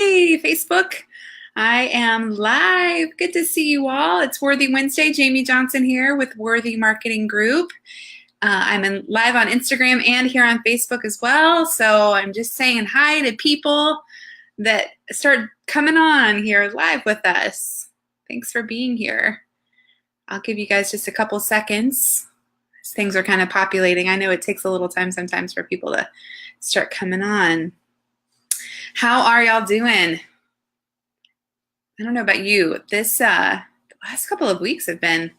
Hey, Facebook. I am live. Good to see you all. It's Worthy Wednesday. Jamie Johnson here with Worthy Marketing Group. Live on Instagram and here on Facebook as well. So I'm just saying hi to people that start coming on here live with us. Thanks for being here. I'll give you guys just a couple seconds as things are kind of populating. I know it takes a little time sometimes for people to start coming on. How are y'all doing? I don't know about you. The last couple of weeks have been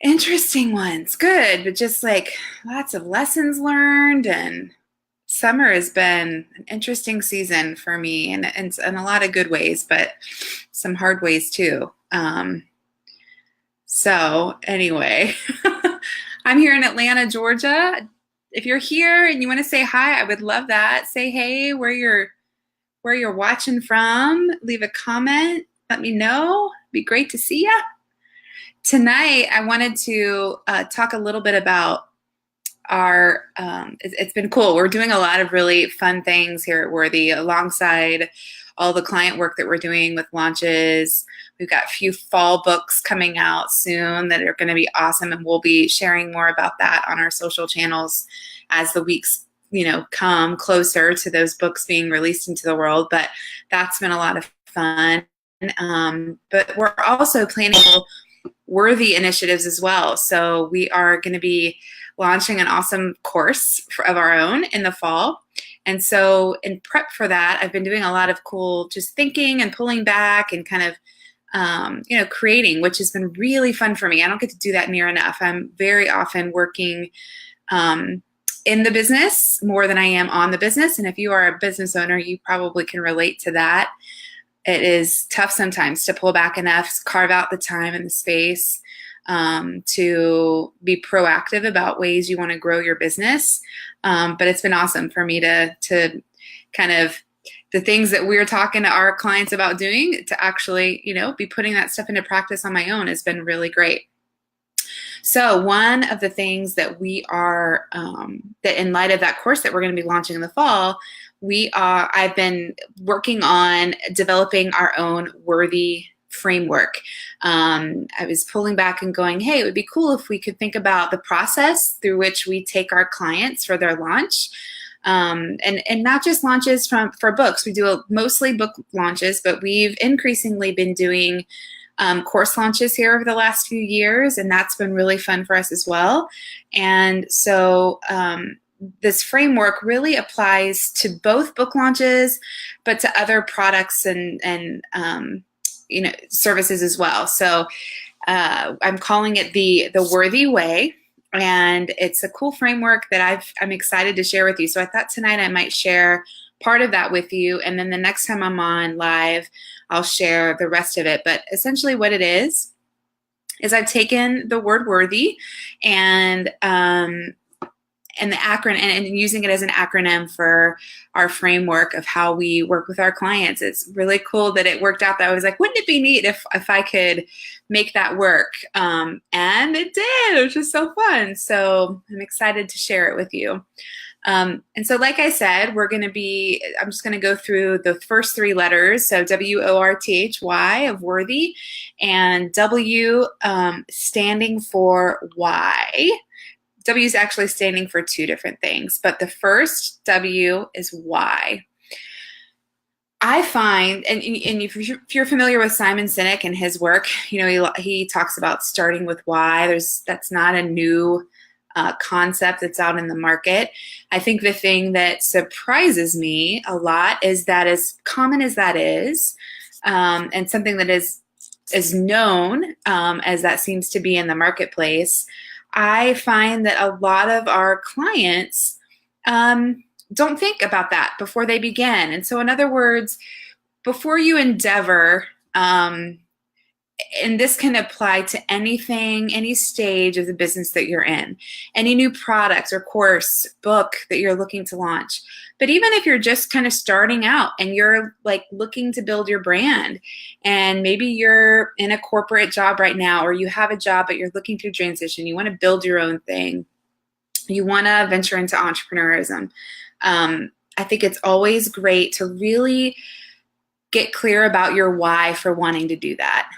interesting ones. Good, but just like lots of lessons learned, and summer has been an interesting season for me, and in a lot of good ways, but some hard ways too. So anyway, I'm here in Atlanta, Georgia. If you're here and you want to say hi, I would love that. Say hey, where you're watching from. Leave a comment. Let me know. It'd be great to see ya. Tonight, I wanted to talk a little bit about our, it's been cool. We're doing a lot of really fun things here at Worthy alongside all the client work that we're doing with launches. We've got a few fall books coming out soon that are going to be awesome, and we'll be sharing more about that on our social channels as the weeks come closer to those books being released into the world. But that's been a lot of fun. But we're also planning Worthy initiatives as well. So we are going to be launching an awesome course of our own in the fall. And so in prep for that, I've been doing a lot of cool just thinking and pulling back and kind of creating, which has been really fun for me. I don't get to do that near enough. I'm very often working in the business more than I am on the business. And if you are a business owner, you probably can relate to that. It is tough sometimes to pull back enough, carve out the time and the space to be proactive about ways you want to grow your business. But it's been awesome for me to kind of the things that we're talking to our clients about doing to actually, be putting that stuff into practice on my own has been really great. So one of the things that we are, that in light of that course that we're going to be launching in the fall, I've been working on developing our own Worthy framework. I was pulling back and going, hey, it would be cool if we could think about the process through which we take our clients for their launch. And not just launches for books. We do mostly book launches, but we've increasingly been doing course launches here over the last few years, and that's been really fun for us as well. And so this framework really applies to both book launches, but to other products and services as well. So I'm calling it the Worthy Way, and it's a cool framework that I'm excited to share with you. So I thought tonight I might share part of that with you, and then the next time I'm on live, I'll share the rest of it. But essentially what it is I've taken the word worthy and the acronym and using it as an acronym for our framework of how we work with our clients. It's really cool that it worked out that I was like, wouldn't it be neat if I could make that work? And it did. It was just so fun. So I'm excited to share it with you. And so like I said, I'm just going to go through the first three letters. So WORTHY of Worthy, and W standing for why. W is actually standing for two different things, but the first W is why. I find, and if you're familiar with Simon Sinek and his work, he talks about starting with why. That's not a new concept that's out in the market. I think the thing that surprises me a lot is that, as common as that is, and something that is as known as that seems to be in the marketplace, I find that a lot of our clients don't think about that before they begin. And so in other words, before you endeavor, and this can apply to anything, any stage of the business that you're in, any new products or course, book that you're looking to launch. But even if you're just kind of starting out and you're like looking to build your brand, and maybe you're in a corporate job right now, or you have a job but you're looking to transition, you want to build your own thing, you want to venture into entrepreneurism. I think it's always great to really get clear about your why for wanting to do that.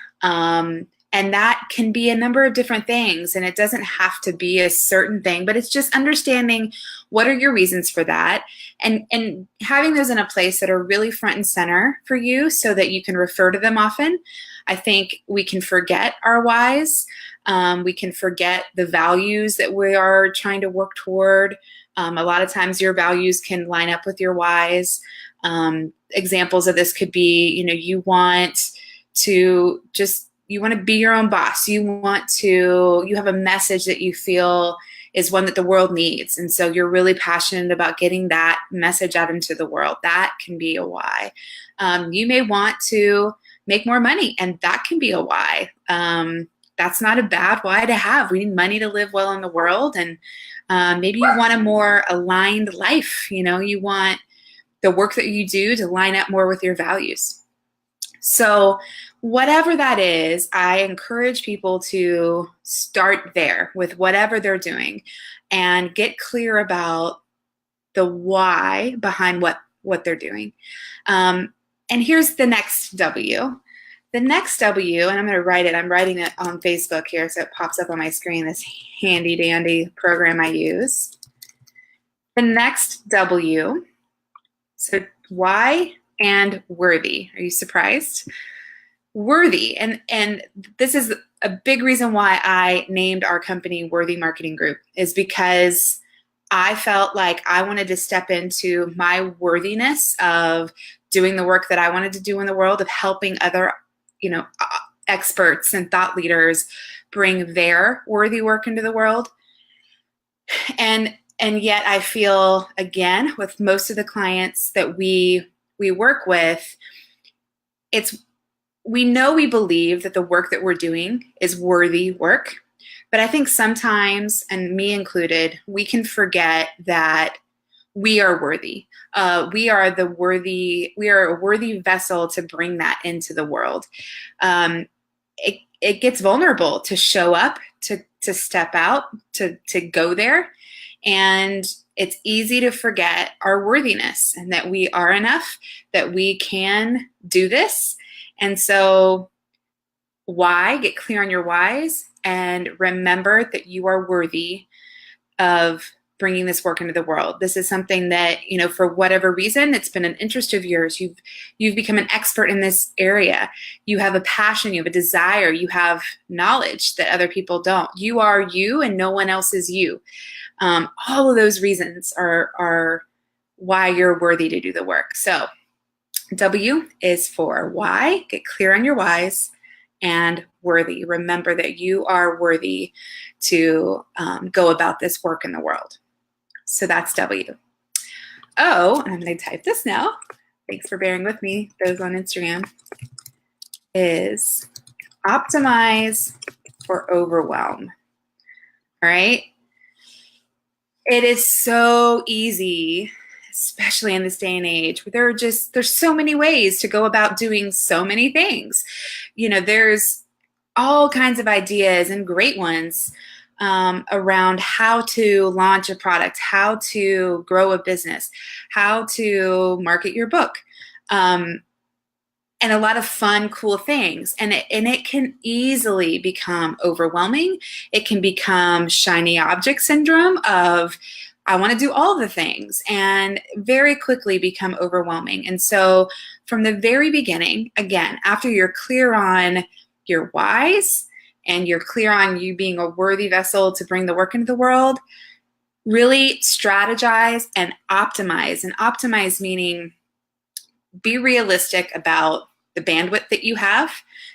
And that can be a number of different things, and it doesn't have to be a certain thing, but it's just understanding what are your reasons for that, and having those in a place that are really front and center for you so that you can refer to them often. I think we can forget our whys. We can forget the values that we are trying to work toward. A lot of times your values can line up with your whys. Examples of this could be, you want to be your own boss. You have a message that you feel is one that the world needs. And so you're really passionate about getting that message out into the world. That can be a why. You may want to make more money, and that can be a why. That's not a bad why to have. We need money to live well in the world. And maybe you want a more aligned life. You want the work that you do to line up more with your values. So whatever that is, I encourage people to start there with whatever they're doing and get clear about the why behind what they're doing. And here's the next W. The next W, and I'm going to write it. I'm writing it on Facebook here so it pops up on my screen, this handy dandy program I use. The next W, so why and worthy. Are you surprised? Worthy. And this is a big reason why I named our company Worthy Marketing Group, is because I felt like I wanted to step into my worthiness of doing the work that I wanted to do in the world, of helping other experts and thought leaders bring their worthy work into the world. And yet I feel, again, with most of the clients that we work with, we believe that the work that we're doing is worthy work. But I think sometimes, and me included, we can forget that we are worthy. We are a worthy vessel to bring that into the world. It gets vulnerable to show up, to step out, to go there. And it's easy to forget our worthiness and that we are enough, that we can do this. And so get clear on your whys and remember that you are worthy of bringing this work into the world. This is something that, for whatever reason, it's been an interest of yours. You've become an expert in this area. You have a passion, you have a desire, you have knowledge that other people don't. You are you and no one else is you. All of those reasons are why you're worthy to do the work. So W is for why. Get clear on your whys. And worthy. Remember that you are worthy to go about this work in the world. So that's W. O, and I'm going to type this now. Thanks for bearing with me, those on Instagram, is optimize for overwhelm. All right? It is so easy, especially in this day and age, where there's so many ways to go about doing so many things. There's all kinds of ideas, and great ones, around how to launch a product, how to grow a business, how to market your book, and a lot of fun, cool things. And it can easily become overwhelming. It can become shiny object syndrome of, I want to do all the things, and very quickly become overwhelming. And so from the very beginning, again, after you're clear on your whys and you're clear on you being a worthy vessel to bring the work into the world, really strategize and optimize. And optimize meaning be realistic about the bandwidth that you have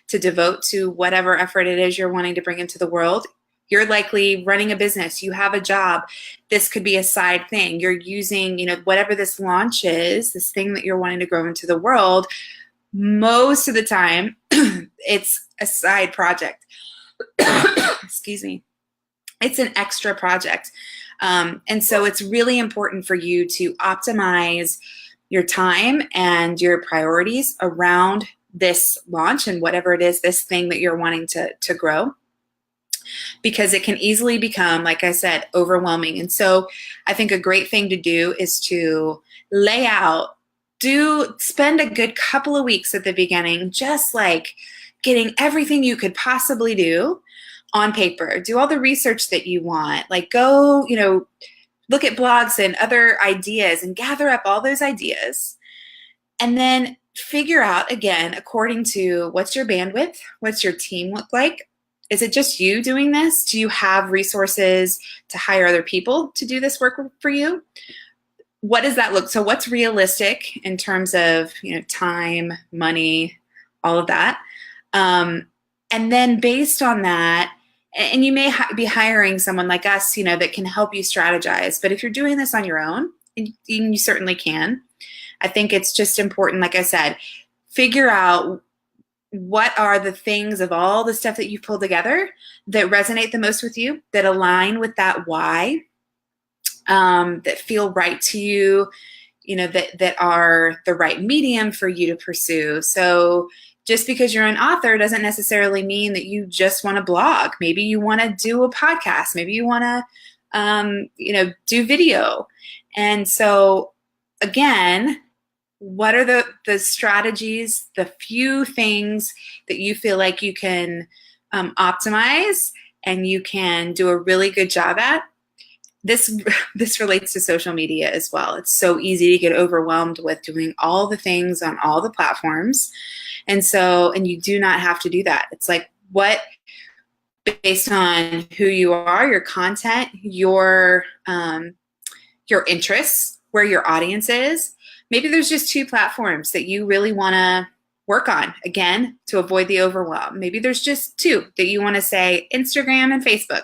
to devote to whatever effort it is you're wanting to bring into the world. You're likely running a business. You have a job. This could be a side thing. You're using, whatever this launch is, this thing that you're wanting to grow into the world. Most of the time, it's a side project. Excuse me. It's an extra project. And so it's really important for you to optimize your time and your priorities around this launch and whatever it is, this thing that you're wanting to grow. Because it can easily become, like I said, overwhelming. And so I think a great thing to do is to lay out, spend a good couple of weeks at the beginning, just like getting everything you could possibly do on paper. Do all the research that you want. Like go, look at blogs and other ideas and gather up all those ideas. And then figure out, again, according to what's your bandwidth, what's your team look like? Is it just you doing this? Do you have resources to hire other people to do this work for you? What does that look? So what's realistic in terms of, time, money, all of that? And then based on that, and you may be hiring someone like us, that can help you strategize. But if you're doing this on your own, and you certainly can, I think it's just important, like I said, figure out what are the things of all the stuff that you've pulled together that resonate the most with you, that align with that why, that feel right to you, that are the right medium for you to pursue. So just because you're an author doesn't necessarily mean that you just want to blog. Maybe you want to do a podcast. Maybe you want to, do video. And so again, what are the strategies, the few things that you feel like you can optimize and you can do a really good job at? This relates to social media as well. It's so easy to get overwhelmed with doing all the things on all the platforms. And you do not have to do that. It's like based on who you are, your content, your interests, where your audience is. Maybe there's just 2 platforms that you really want to work on, again, to avoid the overwhelm. Maybe there's just 2 that you want to say, Instagram and Facebook,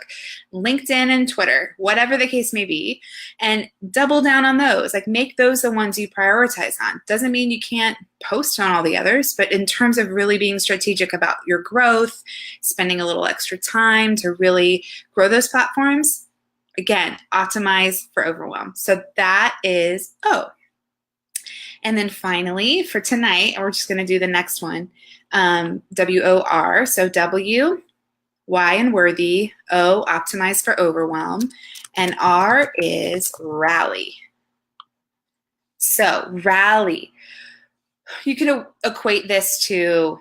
LinkedIn and Twitter, whatever the case may be, and double down on those. Like make those the ones you prioritize on. Doesn't mean you can't post on all the others, but in terms of really being strategic about your growth, spending a little extra time to really grow those platforms, again, optimize for overwhelm. So that is O. And then finally, for tonight, we're just going to do the next one, WOR. So W, Y and worthy, O, optimize for overwhelm, and R is rally. So rally. You can equate this to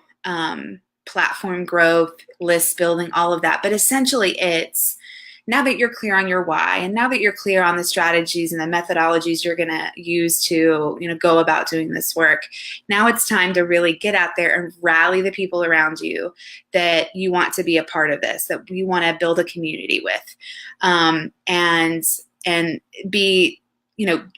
platform growth, list building, all of that. But essentially it's, now that you're clear on your why, and now that you're clear on the strategies and the methodologies you're going to use to, go about doing this work, now it's time to really get out there and rally the people around you that you want to be a part of this, that you want to build a community with, and be,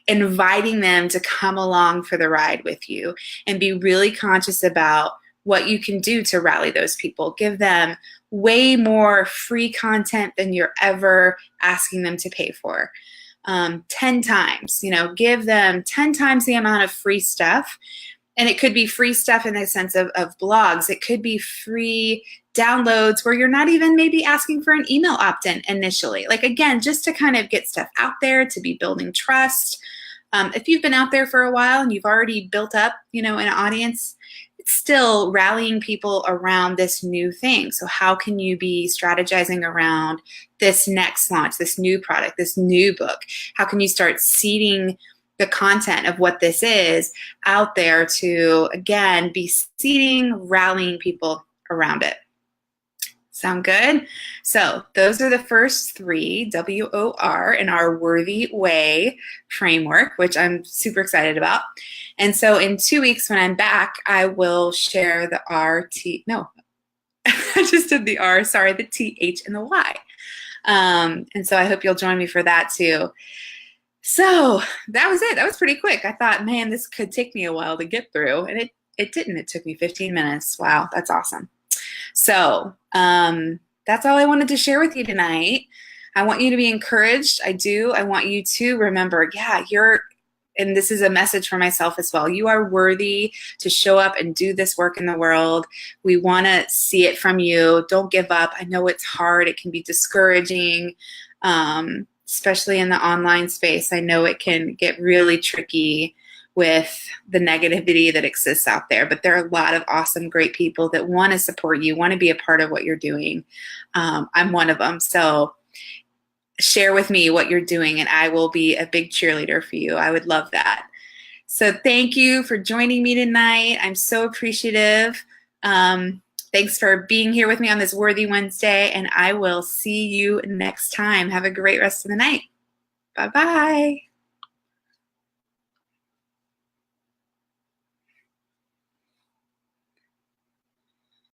inviting them to come along for the ride with you, and be really conscious about what you can do to rally those people. Give them way more free content than you're ever asking them to pay for. 10 times, give them 10 times the amount of free stuff. And it could be free stuff in the sense of blogs. It could be free downloads where you're not even maybe asking for an email opt-in initially. Like, again, just to kind of get stuff out there, to be building trust. If you've been out there for a while and you've already built up, an audience, still rallying people around this new thing. So how can you be strategizing around this next launch, this new product, this new book? How can you start seeding the content of what this is out there to, again, be seeding, rallying people around it? Sound good? So those are the first 3, WOR, in our Worthy Way framework, which I'm super excited about. And so in 2 weeks when I'm back, I will share the I just did the R, sorry, the T, H, and the Y. And so I hope you'll join me for that too. So that was it. That was pretty quick. I thought, man, this could take me a while to get through. And it didn't. It took me 15 minutes. Wow, that's awesome. So that's all I wanted to share with you tonight. I want you to be encouraged. I do. I want you to remember, and this is a message for myself as well, you are worthy to show up and do this work in the world. We want to see it from you. Don't give up. I know it's hard. It can be discouraging, especially in the online space. I know it can get really tricky with the negativity that exists out there, but there are a lot of awesome, great people that want to support you, want to be a part of what you're doing. I'm one of them. So share with me what you're doing, and I will be a big cheerleader for you. I would love that. So thank you for joining me tonight. I'm so appreciative. Thanks for being here with me on this Worthy Wednesday, and I will see you next time. Have a great rest of the night. Bye-bye.